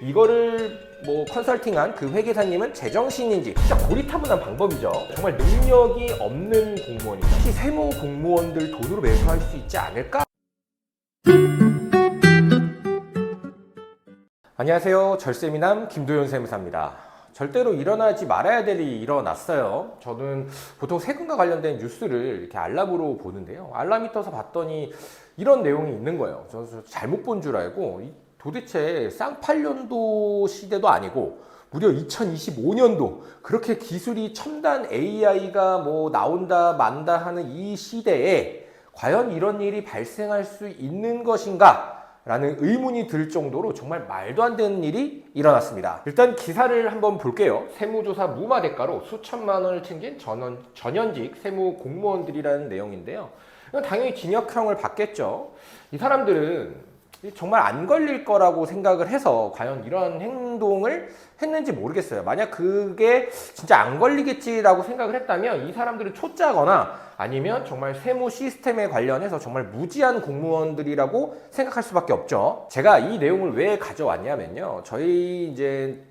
이거를 뭐 컨설팅한 그 회계사님은 제정신인지 진짜 고리타분한 방법이죠. 정말 능력이 없는 공무원이다. 혹시 세무 공무원들 돈으로 매수할 수 있지 않을까? 안녕하세요. 절세미남 김도현 세무사입니다. 절대로 일어나지 말아야 될 일이 일어났어요. 저는 보통 세금과 관련된 뉴스를 이렇게 알람으로 보는데요. 알람이 떠서 봤더니 이런 내용이 있는 거예요. 저는 잘못 본 줄 알고 도대체 쌍팔년도 시대도 아니고 무려 2025년도 그렇게 기술이 첨단 AI가 뭐 나온다 만다 하는 이 시대에 과연 이런 일이 발생할 수 있는 것인가? 라는 의문이 들 정도로 정말 말도 안 되는 일이 일어났습니다. 일단 기사를 한번 볼게요. 세무조사 무마 대가로 수천만 원을 챙긴 전현직 세무 공무원들이라는 내용인데요. 당연히 징역형을 받겠죠. 이 사람들은 정말 안 걸릴 거라고 생각을 해서 과연 이런 행동을 했는지 모르겠어요. 만약 그게 진짜 안 걸리겠지라고 생각을 했다면 이 사람들은 초짜거나 아니면 정말 세무 시스템에 관련해서 정말 무지한 공무원들이라고 생각할 수밖에 없죠. 제가 이 내용을 왜 가져왔냐면요.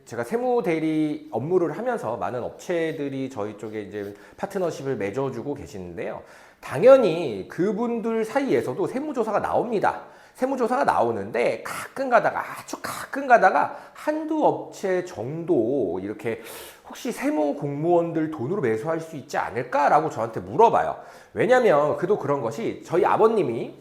제가 세무 대리 업무를 하면서 많은 업체들이 저희 쪽에 이제 파트너십을 맺어주고 계시는데요. 당연히 그분들 사이에서도 세무조사가 나옵니다. 세무조사가 나오는데 아주 가끔 가다가 한두 업체 정도 이렇게 혹시 세무 공무원들 돈으로 매수할 수 있지 않을까라고 저한테 물어봐요. 왜냐면 그도 그런 것이 저희 아버님이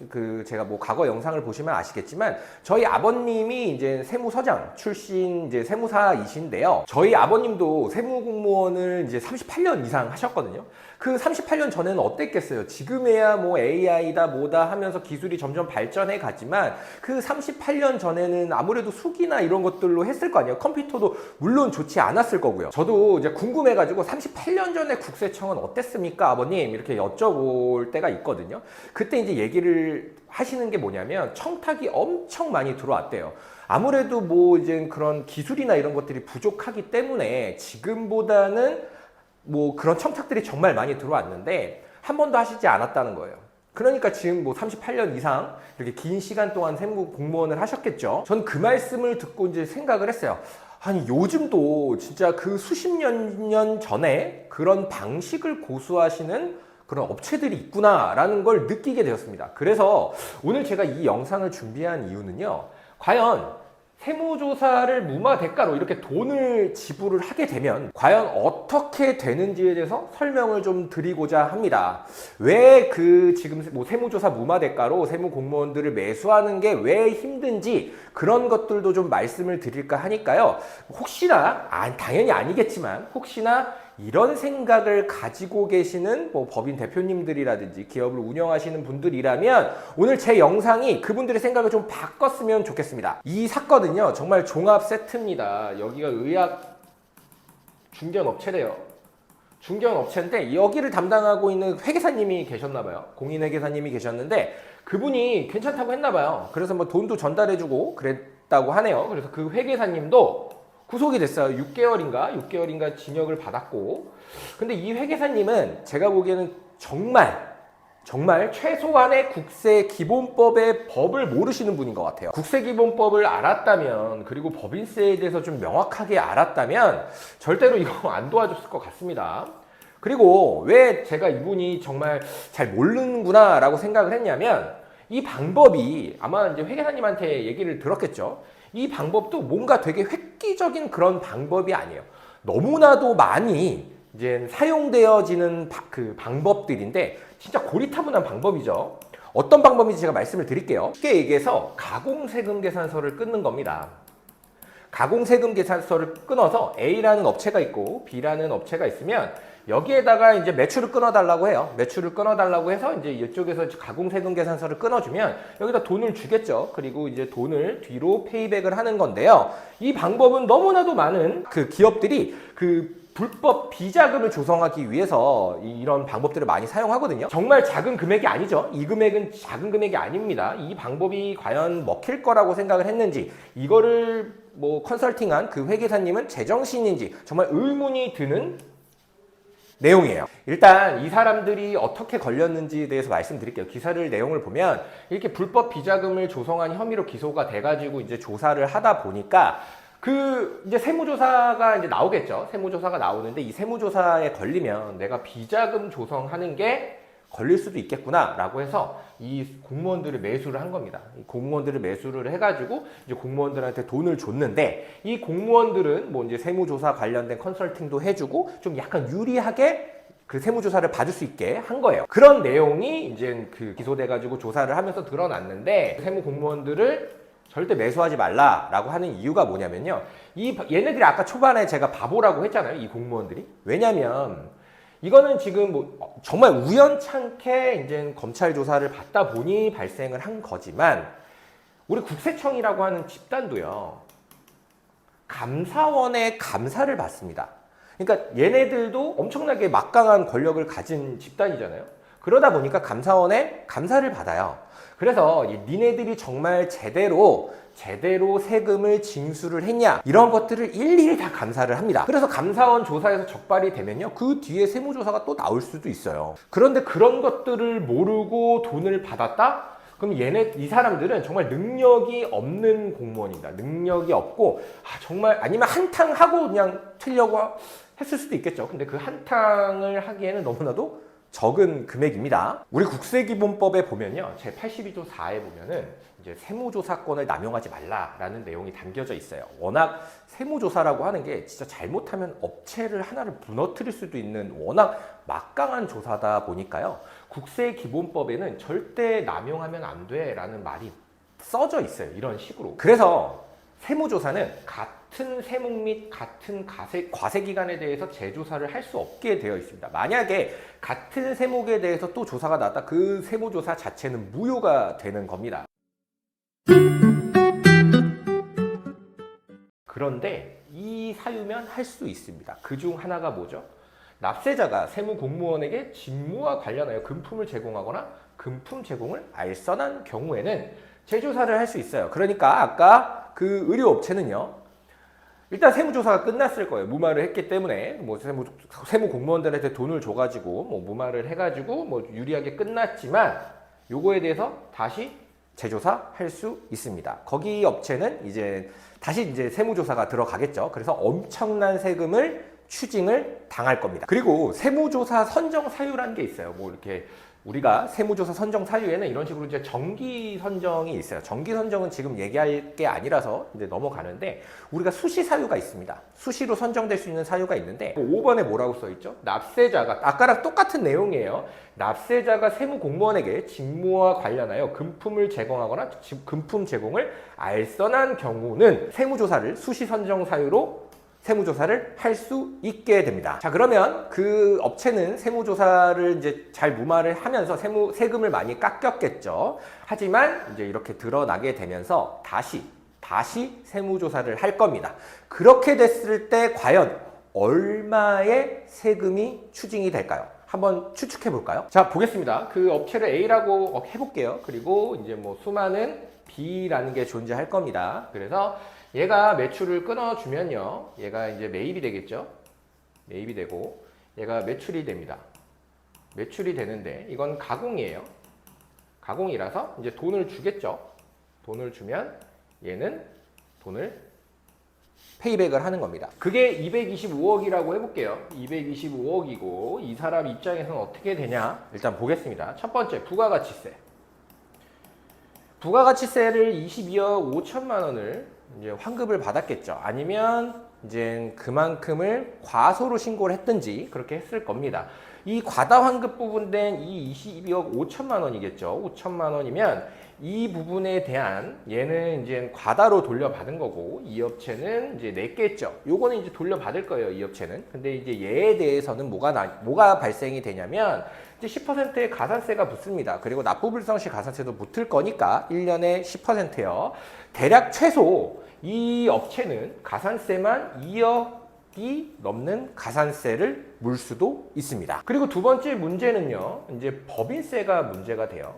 제가 뭐 과거 영상을 보시면 아시겠지만 저희 아버님이 이제 세무서장 출신 이제 세무사이신데요. 저희 아버님도 세무 공무원을 이제 38년 이상 하셨거든요. 그 38년 전에는 어땠겠어요? 지금에야 뭐 AI다 뭐다 하면서 기술이 점점 발전해 가지만 그 38년 전에는 아무래도 수기나 이런 것들로 했을 거 아니에요. 컴퓨터도 물론 좋지 않았을 거고요. 저도 이제 궁금해가지고 38년 전에 국세청은 어땠습니까, 아버님? 이렇게 여쭤볼 때가 있거든요. 그때 이제 얘기를 하시는 게 뭐냐면 청탁이 엄청 많이 들어왔대요. 아무래도 뭐 이제 그런 기술이나 이런 것들이 부족하기 때문에 지금보다는 뭐 그런 청탁들이 정말 많이 들어왔는데 한 번도 하시지 않았다는 거예요. 그러니까 지금 뭐 38년 이상 이렇게 긴 시간 동안 세무 공무원을 하셨겠죠. 전 그 말씀을 듣고 이제 생각을 했어요. 아니 요즘도 진짜 그 수십 년 전에 그런 방식을 고수하시는 그런 업체들이 있구나라는 걸 느끼게 되었습니다. 그래서 오늘 제가 이 영상을 준비한 이유는요. 과연 세무조사를 무마 대가로 이렇게 돈을 지불을 하게 되면 과연 어떻게 되는지에 대해서 설명을 좀 드리고자 합니다. 왜 지금 뭐 세무조사 무마 대가로 세무 공무원들을 매수하는 게 왜 힘든지 그런 것들도 좀 말씀을 드릴까 하니까요. 혹시나 당연히 아니겠지만 혹시나 이런 생각을 가지고 계시는 뭐 법인 대표님들이라든지 기업을 운영하시는 분들이라면 오늘 제 영상이 그분들의 생각을 좀 바꿨으면 좋겠습니다. 이 사건은요 정말 종합 세트입니다. 여기가 의학 중견업체래요. 중견업체인데 여기를 담당하고 있는 회계사님이 계셨나봐요. 공인회계사님이 계셨는데 그분이 괜찮다고 했나봐요. 그래서 뭐 돈도 전달해주고 그랬다고 하네요. 그래서 그 회계사님도 구속이 됐어요. 6개월인가 징역을 받았고. 근데 이 회계사님은 제가 보기에는 정말 최소한의 국세기본법의 법을 모르시는 분인 것 같아요. 국세기본법을 알았다면 그리고 법인세에 대해서 좀 명확하게 알았다면 절대로 이거 안 도와줬을 것 같습니다. 그리고 왜 제가 이분이 정말 잘 모르는구나 라고 생각을 했냐면 이 방법이 아마 이제 회계사님한테 얘기를 들었겠죠. 이 방법도 뭔가 되게 획기적인 그런 방법이 아니에요. 너무나도 많이 이제 사용되어지는 그 방법들인데 진짜 고리타분한 방법이죠. 어떤 방법인지 제가 말씀을 드릴게요. 쉽게 얘기해서 가공세금 계산서를 끊는 겁니다. 가공세금 계산서를 끊어서 A라는 업체가 있고 B라는 업체가 있으면 여기에다가 이제 매출을 끊어달라고 해요. 매출을 끊어달라고 해서 이제 이쪽에서 가공세금 계산서를 끊어주면 여기다 돈을 주겠죠. 그리고 이제 돈을 뒤로 페이백을 하는 건데요. 이 방법은 너무나도 많은 그 기업들이 불법 비자금을 조성하기 위해서 이런 방법들을 많이 사용하거든요. 정말 작은 금액이 아니죠. 이 금액은 작은 금액이 아닙니다. 이 방법이 과연 먹힐 거라고 생각을 했는지 이거를 뭐 컨설팅한 그 회계사님은 제정신인지 정말 의문이 드는 내용이에요. 일단 이 사람들이 어떻게 걸렸는지에 대해서 말씀드릴게요. 기사를 내용을 보면 이렇게 불법 비자금을 조성한 혐의로 기소가 돼가지고 이제 조사를 하다 보니까 그 이제 세무조사가 이제 나오겠죠. 세무조사가 나오는데 이 세무조사에 걸리면 내가 비자금 조성하는 게 걸릴 수도 있겠구나라고 해서 이 공무원들을 매수를 한 겁니다. 이 공무원들을 매수를 해가지고 이제 공무원들한테 돈을 줬는데 이 공무원들은 뭐 이제 세무조사 관련된 컨설팅도 해주고 좀 약간 유리하게 그 세무조사를 받을 수 있게 한 거예요. 그런 내용이 이제 그 기소돼가지고 조사를 하면서 드러났는데 세무공무원들을 절대 매수하지 말라라고 하는 이유가 뭐냐면요. 얘네들이 아까 초반에 제가 바보라고 했잖아요. 이 공무원들이. 왜냐면 이거는 지금 뭐 정말 우연찮게 이제 검찰 조사를 받다 보니 발생을 한 거지만 우리 국세청이라고 하는 집단도요. 감사원의 감사를 받습니다. 그러니까 얘네들도 엄청나게 막강한 권력을 가진 집단이잖아요. 그러다 보니까 감사원의 감사를 받아요. 그래서 니네들이 정말 제대로 세금을 징수를 했냐 이런 것들을 일일이 다 감사를 합니다. 그래서 감사원 조사에서 적발이 되면요 그 뒤에 세무조사가 또 나올 수도 있어요. 그런데 그런 것들을 모르고 돈을 받았다? 그럼 이 사람들은 정말 능력이 없는 공무원입니다. 능력이 없고 정말 아니면 한탕하고 그냥 틀려고 했을 수도 있겠죠. 근데 그 한탕을 하기에는 너무나도 적은 금액입니다. 우리 국세기본법에 보면요. 제 82조 4에 보면은 이제 세무조사권을 남용하지 말라라는 내용이 담겨져 있어요. 워낙 세무조사라고 하는 게 진짜 잘못하면 업체를 하나를 무너뜨릴 수도 있는 워낙 막강한 조사다 보니까요. 국세기본법에는 절대 남용하면 안 돼라는 말이 써져 있어요. 이런 식으로. 그래서 세무조사는 같은 세목 및 같은 과세기간에 대해서 재조사를 할 수 없게 되어 있습니다. 만약에 같은 세목에 대해서 또 조사가 나왔다, 그 세무조사 자체는 무효가 되는 겁니다. 그런데 이 사유면 할 수 있습니다. 그중 하나가 뭐죠? 납세자가 세무공무원에게 직무와 관련하여 금품을 제공하거나 금품 제공을 알선한 경우에는 재조사를 할 수 있어요. 그러니까 아까 그 의료업체는요. 일단 세무조사가 끝났을 거예요. 무마를 했기 때문에 뭐 세무공무원들한테 돈을 줘가지고 뭐 무마를 해가지고 뭐 유리하게 끝났지만 요거에 대해서 다시 재조사할 수 있습니다. 거기 업체는 이제 다시 이제 세무조사가 들어가겠죠. 그래서 엄청난 세금을 추징을 당할 겁니다. 그리고 세무조사 선정 사유라는 게 있어요. 뭐 이렇게 우리가 세무조사 선정 사유에는 이런 식으로 이제 정기 선정이 있어요. 정기 선정은 지금 얘기할 게 아니라서 이제 넘어가는데 우리가 수시 사유가 있습니다. 수시로 선정될 수 있는 사유가 있는데 5번에 뭐라고 써 있죠? 납세자가 아까랑 똑같은 내용이에요. 납세자가 세무공무원에게 직무와 관련하여 금품을 제공하거나 금품 제공을 알선한 경우는 세무조사를 수시 선정 사유로 세무조사를 할 수 있게 됩니다. 자, 그러면 그 업체는 세무조사를 이제 잘 무마를 하면서 세금을 많이 깎였겠죠. 하지만 이제 이렇게 드러나게 되면서 다시 세무조사를 할 겁니다. 그렇게 됐을 때 과연 얼마의 세금이 추징이 될까요? 한번 추측해 볼까요? 자, 보겠습니다. 그 업체를 A라고 해볼게요. 그리고 이제 뭐 수많은 B라는 게 존재할 겁니다. 그래서 얘가 매출을 끊어주면요. 얘가 이제 매입이 되겠죠. 매입이 되고 얘가 매출이 됩니다. 매출이 되는데 이건 가공이에요. 가공이라서 이제 돈을 주겠죠. 돈을 주면 얘는 돈을 페이백을 하는 겁니다. 그게 225억이라고 해볼게요. 225억이고 이 사람 입장에서는 어떻게 되냐? 일단 보겠습니다. 첫 번째, 부가가치세. 부가가치세를 22억 5천만 원을 이제 환급을 받았겠죠. 아니면 이제 그만큼을 과소로 신고를 했든지 그렇게 했을 겁니다. 이 과다 환급 부분된 이 22억 5천만 원이겠죠. 5천만 원이면 이 부분에 대한 얘는 이제 과다로 돌려받은 거고 이 업체는 이제 냈겠죠. 요거는 이제 돌려받을 거예요. 이 업체는. 근데 이제 얘에 대해서는 뭐가 발생이 되냐면 이제 10%의 가산세가 붙습니다. 그리고 납부불성시 가산세도 붙을 거니까 1년에 10%요. 대략 최소 이 업체는 가산세만 2억이 넘는 가산세를 물 수도 있습니다. 그리고 두 번째 문제는요. 이제 법인세가 문제가 돼요.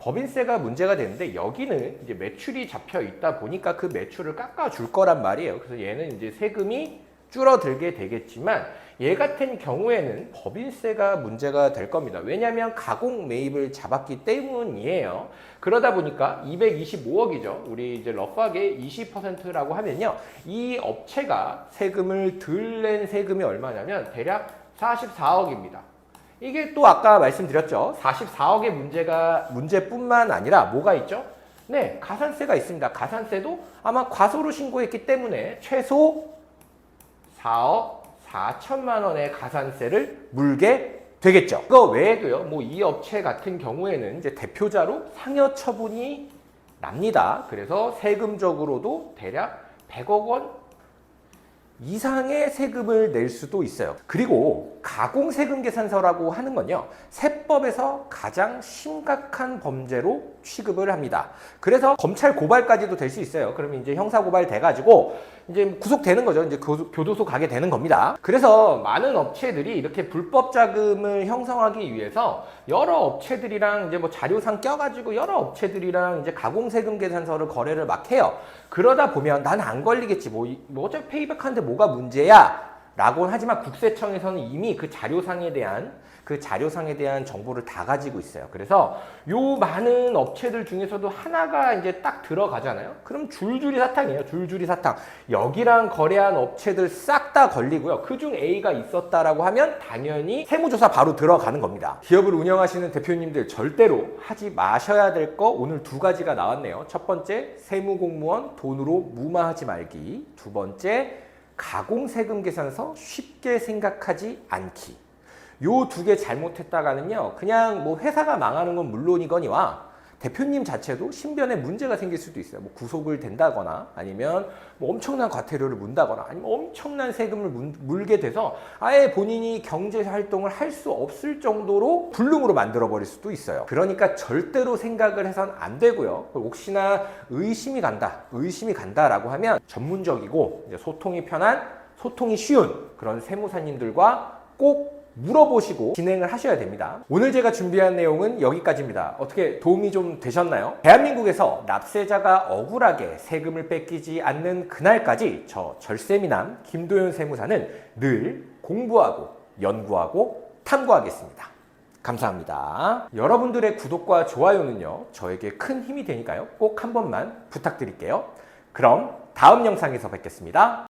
법인세가 문제가 되는데 여기는 이제 매출이 잡혀 있다 보니까 그 매출을 깎아줄 거란 말이에요. 그래서 얘는 이제 세금이 줄어들게 되겠지만 얘 같은 경우에는 법인세가 문제가 될 겁니다. 왜냐하면 가공 매입을 잡았기 때문이에요. 그러다 보니까 225억이죠. 우리 이제 러프하게 20%라고 하면요. 이 업체가 세금을 덜 낸 세금이 얼마냐면 대략 44억입니다. 이게 또 아까 말씀드렸죠. 44억의 문제뿐만 아니라 뭐가 있죠? 네, 가산세가 있습니다. 가산세도 아마 과소로 신고했기 때문에 최소 4억 4천만 원의 가산세를 물게 되겠죠. 그거 외에도요, 뭐 이 업체 같은 경우에는 이제 대표자로 상여 처분이 납니다. 그래서 세금적으로도 대략 100억 원 이상의 세금을 낼 수도 있어요. 그리고 가공세금 계산서라고 하는 건요, 세법에서 가장 심각한 범죄로 취급을 합니다. 그래서 검찰 고발까지도 될 수 있어요. 그러면 이제 형사 고발 돼가지고 이제 구속되는 거죠. 이제 교도소 가게 되는 겁니다. 그래서 많은 업체들이 이렇게 불법 자금을 형성하기 위해서 여러 업체들이랑 이제 뭐 자료상 껴가지고 여러 업체들이랑 이제 가공세금 계산서를 거래를 막 해요. 그러다 보면 난 안 걸리겠지. 뭐 어차피 페이백하는데 뭐가 문제야? 라고 하지만 국세청에서는 이미 그 자료상에 대한 정보를 다 가지고 있어요. 그래서 요 많은 업체들 중에서도 하나가 이제 딱 들어가잖아요. 그럼 줄줄이 사탕이에요. 줄줄이 사탕. 여기랑 거래한 업체들 싹 다 걸리고요. 그중 A가 있었다라고 하면 당연히 세무조사 바로 들어가는 겁니다. 기업을 운영하시는 대표님들 절대로 하지 마셔야 될 거 오늘 두 가지가 나왔네요. 첫 번째, 세무공무원 돈으로 무마하지 말기. 두 번째, 가공세금 계산서 쉽게 생각하지 않기. 요 두 개 잘못했다가는요, 그냥 뭐 회사가 망하는 건 물론이거니와 대표님 자체도 신변에 문제가 생길 수도 있어요. 뭐 구속을 된다거나 아니면 뭐 엄청난 과태료를 문다거나 아니면 엄청난 세금을 물게 돼서 아예 본인이 경제 활동을 할 수 없을 정도로 불능으로 만들어 버릴 수도 있어요. 그러니까 절대로 생각을 해선 안 되고요. 혹시나 의심이 간다라고 하면 전문적이고 이제 소통이 편한, 소통이 쉬운 그런 세무사님들과 꼭 물어보시고 진행을 하셔야 됩니다. 오늘 제가 준비한 내용은 여기까지입니다. 어떻게 도움이 좀 되셨나요? 대한민국에서 납세자가 억울하게 세금을 뺏기지 않는 그날까지 저 절세미남 김도현 세무사는 늘 공부하고 연구하고 탐구하겠습니다. 감사합니다. 여러분들의 구독과 좋아요는요, 저에게 큰 힘이 되니까요. 꼭 한 번만 부탁드릴게요. 그럼 다음 영상에서 뵙겠습니다.